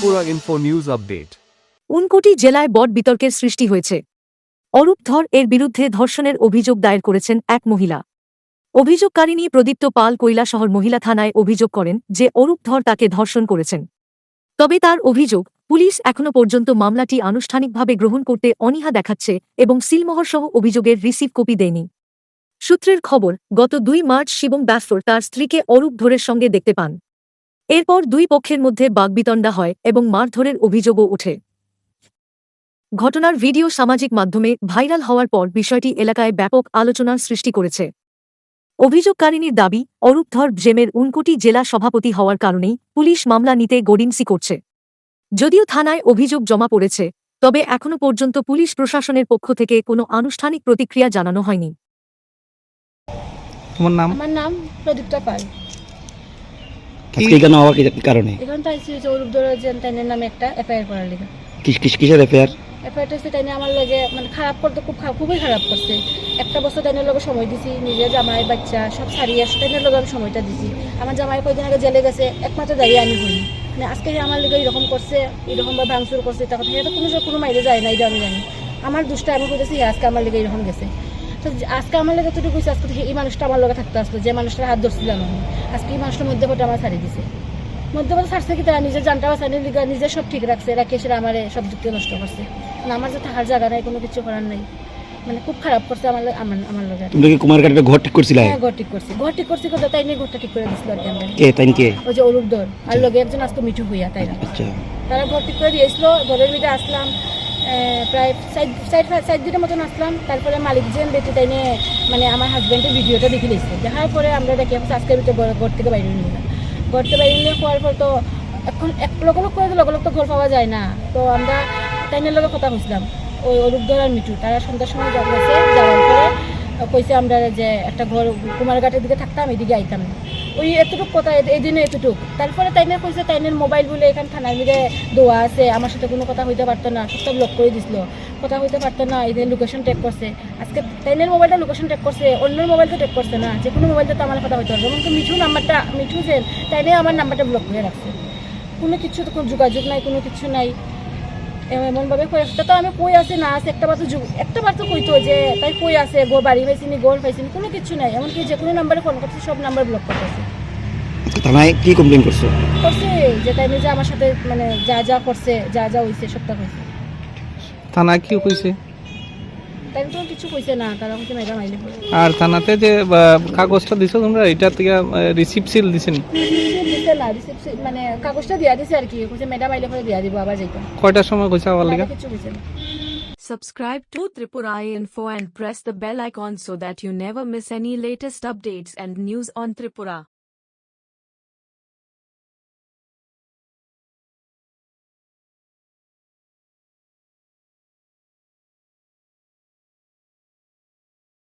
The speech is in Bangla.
Tripura info news update. Unakoti জেলায় বট বিতর্কের সৃষ্টি হয়েছে। অরূপ ধর এর বিরুদ্ধে ধর্ষণের অভিযোগ দায়ের করেছেন এক মহিলা। অভিযোগকারিণী প্রদীপ্ত পাল কৈলাসহর মহিলা থানায় অভিযোগ করেন যে অরূপ ধর তাকে ধর্ষণ করেছেন। তবে তার অভিযোগ, পুলিশ এখনও পর্যন্ত মামলাটি আনুষ্ঠানিকভাবে গ্রহণ করতে অনীহা দেখাচ্ছে এবং সিলমোহরসহ অভিযোগের রিসিভ কপি দেয়নি। সূত্রের খবর, গত 2 মার্চ শিবম ব্যাসফোর তার স্ত্রীকে অরূপ ধরের সঙ্গে দেখতে পান। এরপর দুই পক্ষের মধ্যে বাগবিতণ্ডা হয় এবং মারধরের অভিযোগও ওঠে। ঘটনার ভিডিও সামাজিক মাধ্যমে ভাইরাল হওয়ার পর বিষয়টি এলাকায় ব্যাপক আলোচনার সৃষ্টি করেছে। অভিযোগকারিনীর দাবি, অরূপ ধর ব্জেমের ঊনকোটি জেলা সভাপতি হওয়ার কারণেই পুলিশ মামলা নিতে গড়িমসি করছে। যদিও থানায় অভিযোগ জমা পড়েছে, তবে এখনও পর্যন্ত পুলিশ প্রশাসনের পক্ষ থেকে কোনো আনুষ্ঠানিক প্রতিক্রিয়া জানানো হয়নি। তোমার নাম? আমার নাম প্রদীপ্তা পাল। আজকে কেন হওয়া কি কারণে? এখন তো আইসি যে অরূপ ধর তাইনের নামে একটা এফআইআর করার লিগা। কিসের এফআইআর? এফআইআরটা হচ্ছে তাইনে আমার লগে মানে খারাপ করতে খুবই খারাপ করছে। একটা বছর তাইনের লগে সময় দিছি, নিজে জামাই বাচ্চা সব ছাড়িয়ে আসে তাইনের লগে আমি সময়টা দিছি। আমার জামাই কয়েকদিন আগে জেলে গেছে, একমাত্র দাঁড়িয়ে আমি হই মানে আজকে আমার লগে এরকম করছে, এরকমভাবে ভাঙচুর করছে, তা কথা এটা কোনো মাইরে যায় না, এটা আমি জানি। আমার দুষ্টা আমি বলেছি আজকে আমার লগে এরকম গেছে। তো আজকে আমার লগে যতটুকু হয়েছে, আজকে এই মানুষটা আমার লগে থাকতে আসলো, যে মানুষটার হাত ধরছিলাম আমি, আজকে এই মানুষটার মধ্যে পথে আমার ছাড়িয়ে দিছে। মধ্যপথে ছাড়ছে কি তারা নিজের জানটা বাঁচানোর লিগা নিজে সব ঠিক রাখছে, রাখে সেটা আমার সব যুক্তি নষ্ট করছে। আমার যে থাকার জায়গা নাই, কোনো কিছু করার নাই, মানে খুব খারাপ করছে আমার লগে। তুমি কি কুমারঘাটে ঘর ঠিক করছিলা? হ্যাঁ, ঘর ঠিক করছি কথা তাই নিয়ে ঘরটা ঠিক করে দিছিল আর কি। আমরা কে ওই যে অরূপ ধর আর লগে একজন আজকে মিঠু হইয়া তাই না, তারা ঘর ঠিক করে দিয়েছিল। ঘরের ভিতরে আসলাম, প্রায় 4 দিনের মতন আসলাম। তারপরে মালিক যে বেটি তাই নিয়ে মানে আমার হাজব্যান্ডের ভিডিওটা দেখে দিয়েছে। দেখার পরে আমরা দেখি আজকের ভিতরে ঘর থেকে বাইরে নিয়ে ঘরতে বাইরে নিয়ে হওয়ার পর তো এখন লোক করে লোক তো ঘর পাওয়া যায় না। তো আমরা তাইনের লগে কথা হয়েছিলাম, ওই অরূপ ধর আর মিঠু তারা সন্ধ্যার সময় গেছে, যাওয়ার পরে কইছে আমরা যে একটা ঘর কুমারঘাটের দিকে থাকতাম, এদিকে আইতাম না। ওই এতটুকু কথা, এই দিনে এতটুক। তারপরে তাইনের কইছে তাইনের মোবাইল বলে এখানে থানার মিলে দোয়া আছে, আমার সাথে কোনো কথা হইতে পারতো না, সব ব্লক করে দিছিল, কথা হইতে পারতো না। এদের লোকেশন ট্যাগ করছে, আজকে তাইনের মোবাইলটা লোকেশন ট্যাগ করছে, অন্যের মোবাইলটা ট্যাগ করছে না, যে কোনো মোবাইলটা তো আমার কথা হইতে পারবে। এমনকি মিঠু যে তাইনে আমার নাম্বারটা ব্লক করে রাখছে, কোনো কিছু তো কোনো যোগাযোগ নাই, কোনো কিছু নাই। এমনভাবে কই আসতে তো আমি কই আছে না আছে একটা বার তো কইতো যে তাই কই আছে, বাড়ি পাইছিনি, গোল পাইছিনি, কোনো কিছু নাই। এমনকি যে কোনো নাম্বারে ফোন করছে সব নাম্বার ব্লক করতেছে। থানায় কি কমপ্লেইন করছে যে তাই যে আমার সাথে মানে যা করছে, যা হইছে সবটা হইছে। থানা কি কইছে? তাই তো কিছু কইছে না, তারা কইছে ম্যাডাম আইলে। আর থানাতে যে কাগজটা দিছো তোমরা, এটা থেকে রিসিপ্ট সিল দিছেন? দিছে না, রিসিপ্ট মানে কাগজটা দিয়া দিছে আর কি, কইছে ম্যাডাম আইলে পরে দিয়া দিব আবার যাইতো। কয়টার সময় কইছে আবার লাগা? কিছু কইছে না। Subscribe to Tripura Info and press the bell icon so that you never miss any latest updates and news on Tripura.